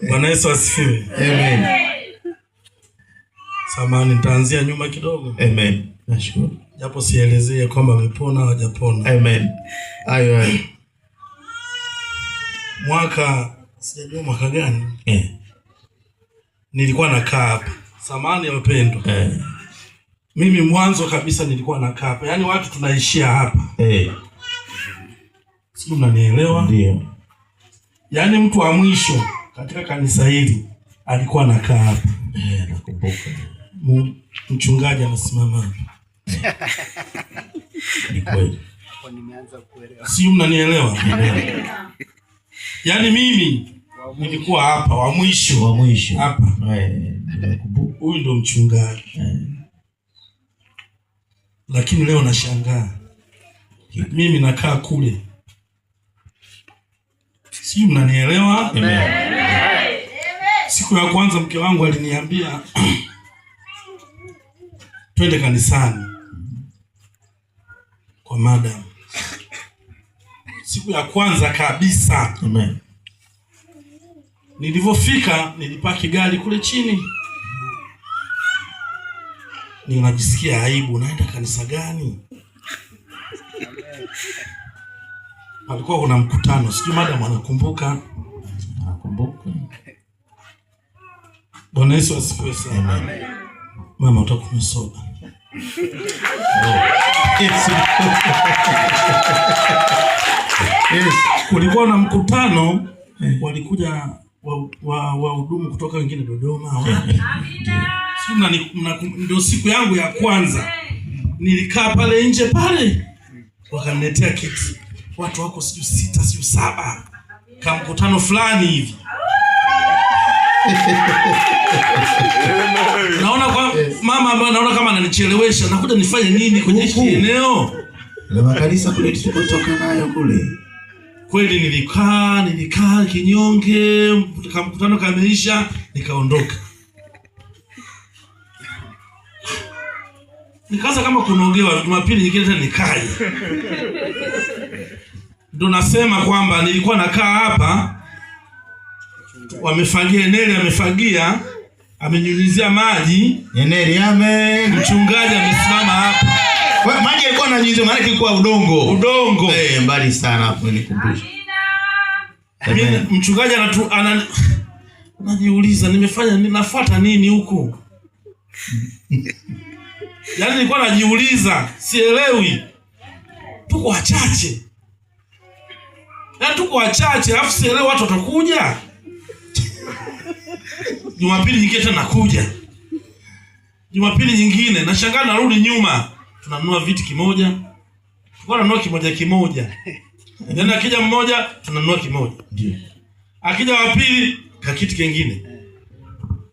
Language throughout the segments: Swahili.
Bwana Yesu asifiwe. Amen. Samahani, nitaanzia nyuma kidogo. Amen. Nashukuru. Japo sielezee kwamba amepona au hajapona. Amen. Ayo. Sijajua mwaka gani. Nilikuwa nakaa hapa. Samahani ya wapendwa. Mimi mwanzo kabisa nilikuwa nakaa hapa. Yaani watu tunaishia hapa. Sio, mnanielewa? Ndio. Yaani mtu wa mwisho katika kanisa hili alikuwa anakaa hapa. Nakumbuka. Mchungaji anasimama hapa. Ni kweli. Nimeanza kuelewa. Sio, mnanielewa? Yaani mimi nilikuwa hapa wa mwisho hapa. Nakumbuka. Huyu ndo mchungaji. Lakini leo nashangaa. Mimi nakaa kule. Sio, mnanielewa? Siku ya kwanza mke wangu aliniambia twende kanisani kwa madam. Siku ya kwanza kabisa. Amen. Nilipofika nilipaki gari kule chini. Ninajisikia aibu, naenda kanisa gani? Palikuwa kuna mkutano, sijui madam anakumbuka. Nakumbuka. Bwana Yesu asifiwe sana. Amen. Mama, utakunywa soda. Yes. Kulikuwa na mkutano, walikuja wahudumu kutoka wengine Dodoma. Ndio siku yangu ya kwanza. Nilikaa pale nje pale. Wakaniletea kiti. Watu wako sijui 6 sijui 7. Kama mkutano fulani hivi. Naona kwa mama ambaye naona kama ananichelewesha, nakuja nifanye nini kwenye hiki eneo? Ile kanisa kule tulikotoka nayo kule. Kweli nilikaa kinyonge, mkutano kameisha, nikaondoka. Nikaanza kama kunogewa, Jumapili nyingine tena nikaje. Ndio nasema kwamba nilikuwa nakaa hapa, wamefagia Eneli, amefagia, amenyunyizia maji. Eneli mchungaji amesimama hapa. Maji yalikuwa yananyunyizwa, maana ilikuwa udongo. Mbali sana hapo nikumbusha. Mimi mchungaji anajiuliza ninafuata nini huko? Yaani nilikuwa najiuliza, sielewi. Tuko wachache, alafu sielewi watu watakuja. Jumapili nyingine tena nakuja. Jumapili nyingine nashangaa narudi nyuma. Tunanunua viti kimoja. Tulikuwa tunanunua kimoja. Yaani akija mmoja tunanunua kimoja. Ndio. Akija wa pili kakiti kingine.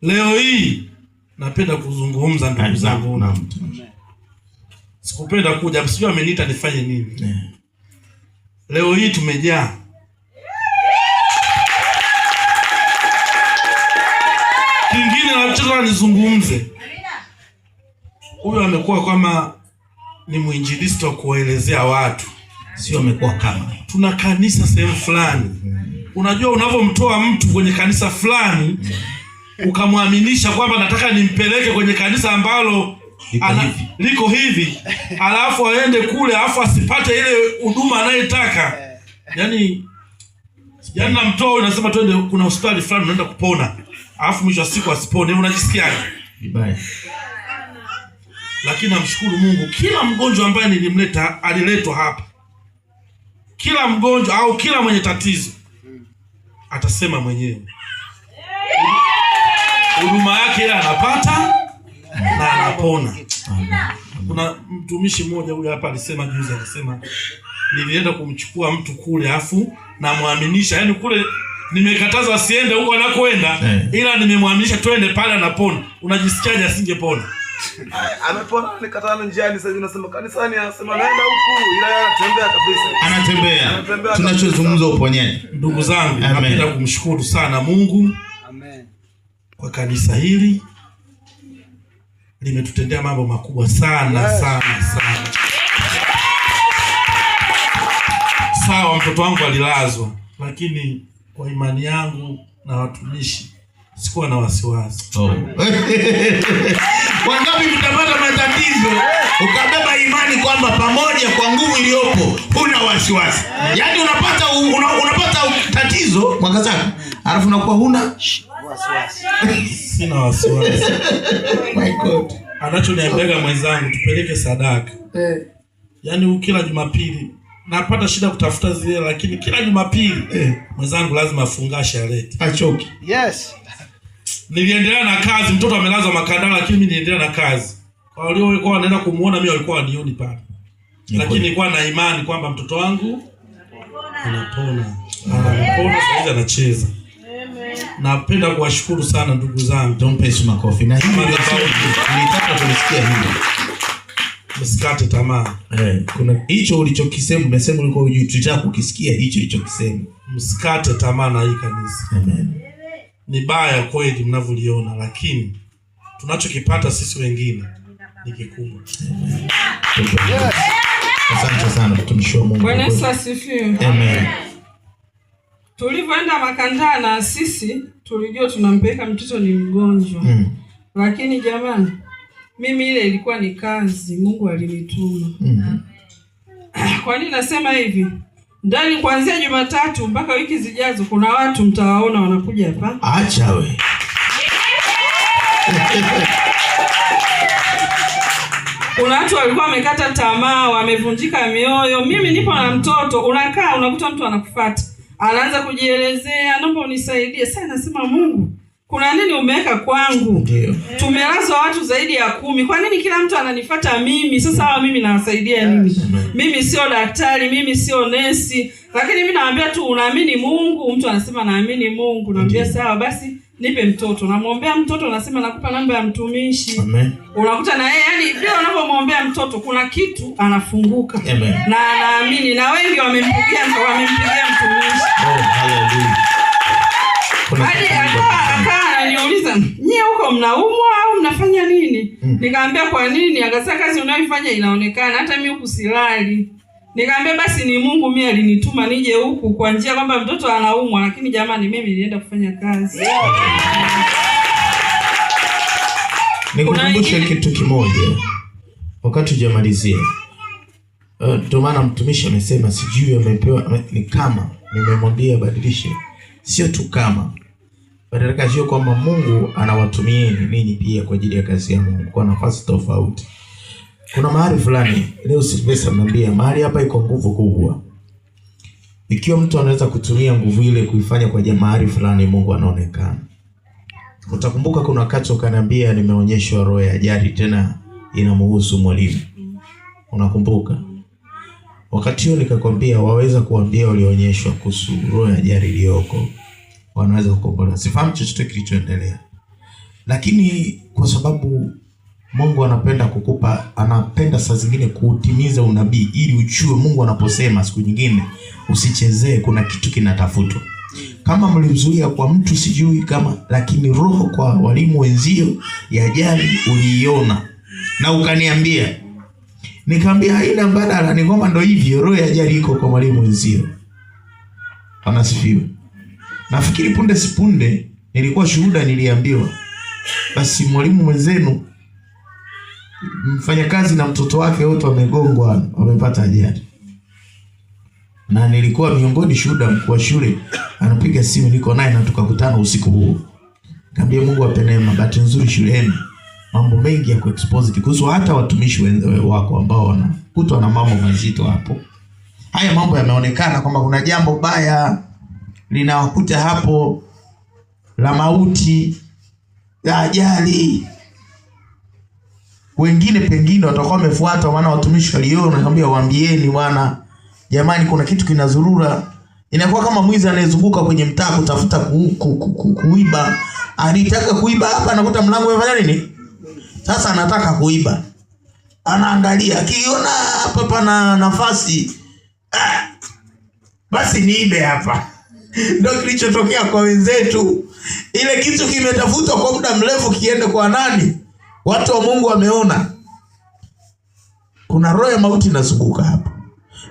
Leo hii napenda kuzungumza ndugu zangu. Sikupenda kuja, sijui ameniita nifanye nini. Leo hii tumejaa. Kingine nataka nizungumze. Huyu amekuwa kama ni muinjilisti wa kuelezea watu. Sio amekuwa kama. Tuna kanisa sehemu fulani. Unajua unavomtoa mtu kwenye kanisa fulani, ukamwaminisha kwamba nataka nimpeleke kwenye kanisa ambalo liko hivi, alafu aende kule, alafu asipate ile huduma anayetaka. Yaani namtoa unasema twende kuna hospitali fulani unaenda kupona. Alafu mwisho wa siku asipone, unajisikiaje? Vibaya. Lakini namshukuru Mungu, kila mgonjwa ambaye nilimleta aliletwa hapa. Kila mgonjwa au kila mwenye tatizo atasema mwenyewe. Huduma yake ile anapata na anapona. Kuna mtumishi mmoja huyu hapa alisema juzi, alisema nilienda kumchukua mtu kule afu na muaminisha, yaani kule nimekataza asiende huko anakoenda, ila nimemwaminisha twende pale anapona. Unajisikiaje asingepona? Amepona, nikatana njiani sasa hivi nasema kanisani, anasema naenda huku, ila anatembea kabisa. Anatembea. Tunachozungumza uponyaji. Ndugu zangu, napenda kumshukuru sana Mungu. Amen. Kwa kanisa hili limetutendea mambo makubwa sana. Sawa, mtoto wangu alilazwa, lakini kwa imani yangu na watumishi sikuwa na wasiwasi. Wangapi mtapata matatizo ukabeba imani kwamba pamoja kwa nguvu iliyopo huna wasiwasi. Yaani unapata tatizo mwaka zako alafu unakuwa huna wasiwasi. Sina wasiwasi. My God. Anachoniambia mwenzangu tupeleke sadaka. Yaani kila Jumapili napata shida kutafuta zile, lakini kila Jumapili mwenzangu lazima afungashe alete. Achoki. Yes. Niliendelea na kazi, mtoto amelazwa Makandala lakini mimi niendelea na kazi. Kwa walio walikuwa wanaenda kumuona mimi walikuwa wanioni pale. Lakini nilikuwa na imani kwamba mtoto wangu anapona. Anapona sasa anacheza. Amen. Napenda kuwashukuru sana ndugu zangu. Tumpe makofi. Na hivi nilitaka tulisikia hivi. Msikate tamaa. Kuna hicho ulichokisema, umesema ulikuwa hujui, tutaka kukisikia hicho ulichokisema. Msikate tamaa na hii kanisa. Amen. Ni baya kweli mnavyoliona, lakini tunachokipata sisi wengine ni kikubwa. Yes. Asante sana mtumishi wa Mungu. Bwana Yesu asifiwe. Amen. Tulivyoenda Makandala sisi tulijua tunampeleka mtoto ni mgonjwa. Lakini jamani, mimi ile ilikuwa ni kazi Mungu alinituma. Kwa nini nasema hivi? Ndani kuanzia Jumatatu mpaka wiki zijazo kuna watu mtawaona wanakuja hapa. Acha we. Kuna watu walikuwa wamekata tamaa, wamevunjika mioyo. Mimi nipo na mtoto, unakuta mtu anakufuata. Anaanza kujielezea, naomba unisaidie. Sasa nasema Mungu, kuna nini umeweka kwangu? Ndio. Tumelazwa watu zaidi ya 10. Kwa nini kila mtu ananifuata mimi? Sasa hawa mimi nawasaidia nini? Mimi sio daktari, mimi sio nesi. Lakini mimi naambia tu unaamini Mungu. Mtu anasema naamini Mungu. Naambia sawa basi nipe mtoto. Namwombea mtoto, nasema nakupa namba ya mtumishi. Amen. Unakuta na yeye yani bila unapomwombea mtoto kuna kitu anafunguka. Amen. Na naamini na wengi wamempigia mtumishi. Oh, hallelujah. Hadi akawa ananiuliza, "Nyie huko mnaumwa au mnafanya nini?" Nikamwambia kwa nini? Akasema kazi unayoifanya inaonekana, hata mimi huku silali. Nikamwambia basi ni Mungu mimi alinituma nije huku kwa njia kwamba mtoto anaumwa, lakini jamani mimi nilienda kufanya kazi. Nikukumbushe kitu kimoja. Wakati hujamalizia. Ndio maana mtumishi amesema sijui amepewa ni kama nimemwambia badilishe. Sio tu kama. Badala sio kwamba Mungu anawatumieni ninyi pia kwa ajili ya kazi ya Mungu kwa nafasi tofauti. Kuna mahali fulani leo Sylvester anambia mahali hapa iko nguvu kubwa. Ikiwa mtu anaweza kutumia nguvu ile kuifanya kwa mahali fulani Mungu anaonekana. Utakumbuka kuna wakati ukaniambia nimeonyeshwa roho ya ajali tena inamhusu mwalimu. Unakumbuka? Wakati huo nikakwambia waweza kuambia walionyeshwa kuhusu roho ya ajali iliyoko. Wanaweza kukombolewa. Sifahamu chochote kilichoendelea. Lakini kwa sababu Mungu anapenda saa zingine kuutimiza unabii ili uchue Mungu anaposema siku nyingine usichezee, kuna kitu kinatafutwa. Kama mlimzuia kwa mtu sijui kama, lakini roho kwa walimu wenzio ya ajali uliiona na ukaniambia. Nikamwambia haina mbadala, ni kwamba ndio hivyo roho ya ajali iko kwa walimu wenzio. Anasifiwe. Nafikiri punde sipunde nilikuwa shuhuda, niliambiwa basi mwalimu mwenzenu mfanyakazi na mtoto wake wote wamegongwa, wamepata ajali. Na nilikuwa miongoni shuhuda, mkuu wa shule anapiga simu, niko naye na tukakutana usiku huo. Nikamwambia Mungu ape neema, bahati nzuri shuleni mambo mengi ya kuexpose kuhusu hata watumishi wako ambao wanakutwa na mambo mazito hapo. Haya mambo yameonekana kwamba kuna jambo baya linawakuta hapo la mauti, la ajali. Wengine pengine watakuwa wamefuata maana watumishi waliona, nikamwambia waambieni bwana, jamani kuna kitu kinazurura. Inakuwa kama mwizi anayezunguka kwenye mtaa kutafuta kuiba. Alitaka kuiba hapa, anakuta mlango umefanya nini? Sasa anataka kuiba. Anaangalia, akiona hapa pana nafasi, basi niibe hapa. Ndio kilichotokea kwa wenzetu. Ile kitu kimetafutwa kwa muda mrefu kiende kwa nani? Watu wa Mungu wameona. Kuna roho ya mauti inazunguka hapa.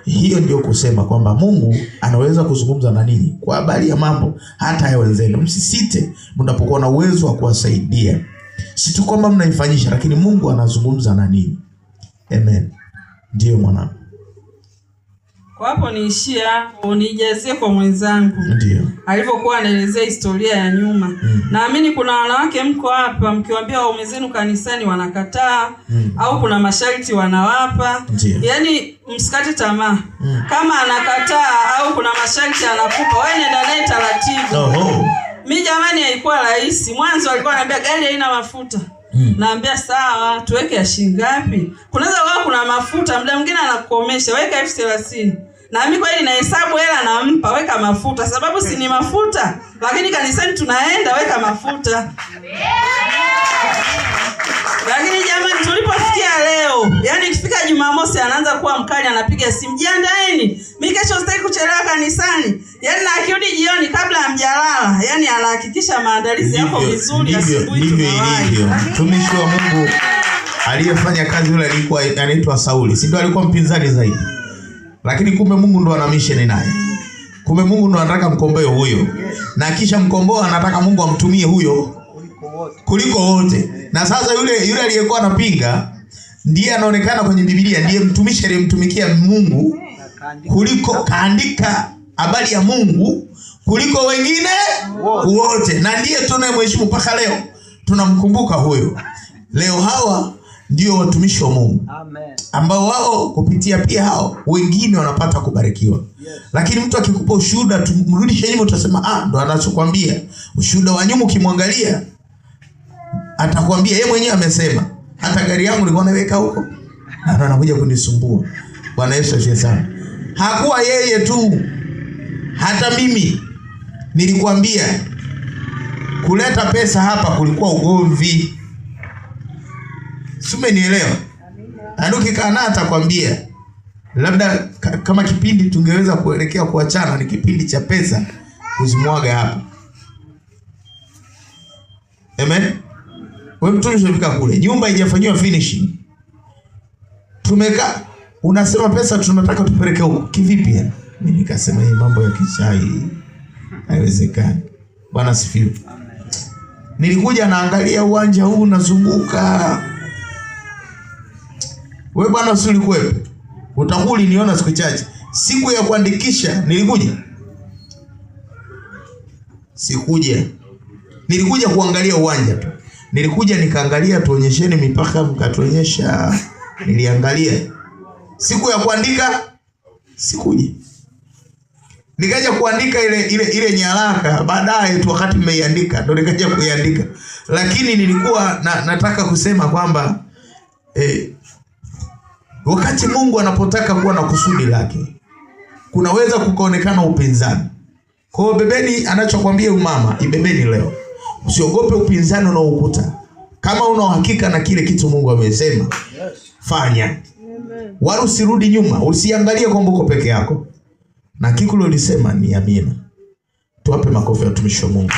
Hiyo ndio kusema kwamba Mungu anaweza kuzungumza na ninyi kwa habari ya mambo hata ya wenzenu. Msisite mnapokuwa na uwezo wa kuwasaidia. Si tu kwamba mnaifanyisha, lakini Mungu anazungumza na ninyi. Amen. Ndio mwanangu. Kwa hapo niishia, unijazie kwa mwenzangu. Ndio. Alivyokuwa anaelezea historia ya nyuma. Naamini kuna wanawake mko hapa mkiwaambia waume zenu kanisani wanakataa au kuna masharti wanawapa. Yaani msikate tamaa. Kama anakataa au kuna masharti anakupa, wewe nenda naye taratibu. Mimi jamani haikuwa rahisi. Mwanzo alikuwa ananiambia gari haina mafuta. Naambia sawa, tuweke ya shilingi ngapi? Kunaweza kuwa kuna mafuta, muda mwingine anakukomesha, weka 30,000. Na mimi kweli na hesabu hela nampa, weka mafuta sababu si ni mafuta. Lakini kanisani tunaenda, weka mafuta. Lakini jamani tulipofikia leo, yani ikifika Jumamosi anaanza kuwa mkali, anapiga simu, jiandaeni, mimi kesho sitaki kuchelewa kanisani. Yani na akirudi jioni kabla hamjalala, yani anahakikisha maandalizi yako vizuri, asubuhi tunawahi. Mtumishi wa Mungu aliyefanya kazi yule alikuwa anaitwa Sauli. Si ndio alikuwa mpinzani zaidi. Lakini kumbe Mungu ndo ana mission naye. Kumbe Mungu ndo anataka mkomboe huyo. Na kisha mkomboa anataka Mungu amtumie huyo kuliko wote. Na sasa yule aliyekuwa anapinga ndiye anaonekana kwenye Biblia ndiye mtumishi aliyemtumikia Mungu kuliko kaandika habari ya Mungu kuliko wengine wote. Na ndiye tunayemheshimu mpaka leo. Tunamkumbuka huyo. Leo hawa ndio watumishi wa Mungu. Amen. Ambao wao kupitia pia hao wengine wanapata kubarikiwa. Lakini mtu akikupa ushuhuda tumrudishe nyuma, utasema ndo anachokuambia. Ushuhuda wa nyuma ukimwangalia atakwambia yeye mwenyewe amesema hata gari yangu nilikuwa naweka huko. Anakuja kunisumbua. Bwana Yesu asifiwe sana. Hakuwa yeye tu. Hata mimi nilikwambia kuleta pesa hapa kulikuwa ugomvi. Umenielewa? Ukikana atakwambia labda kama kipindi tungeweza kuelekea kuachana ni kipindi cha pesa kuzimwaga hapa. Amen. Wewe mtu unafika kule, nyumba haijafanywa finishing. Tumeka unasema pesa tunataka tupeleke huko. Kivipi yani? Mimi nikasema hii mambo ya kichai haiwezekani. Bwana sifiwe. Nilikuja naangalia uwanja huu nazunguka. Wewe bwana usuli kwepo. Utakuli niona siku chache. Siku ya kuandikisha nilikuja. Sikuja. Nilikuja kuangalia uwanja tu. Nilikuja nikaangalia tuonyesheni mipaka mkatuonyesha. Niliangalia. Siku ya kuandika sikuja. Nikaja kuandika ile nyaraka baadaye tu wakati mmeiandika ndio nikaja kuiandika. Lakini nilikuwa nataka kusema kwamba wakati Mungu anapotaka kuwa na kusudi lake kunaweza kukaonekana upinzani. Kwa hiyo bebeni anachokwambia umama, ibebeni leo. Usiogope upinzani unaokuta. Kama una uhakika na kile kitu Mungu amesema, fanya. Wala usirudi nyuma, usiangalie kwamba uko peke yako. Na kikulo lisema ni amina. Tuwape makofi ya watumishi wa Mungu.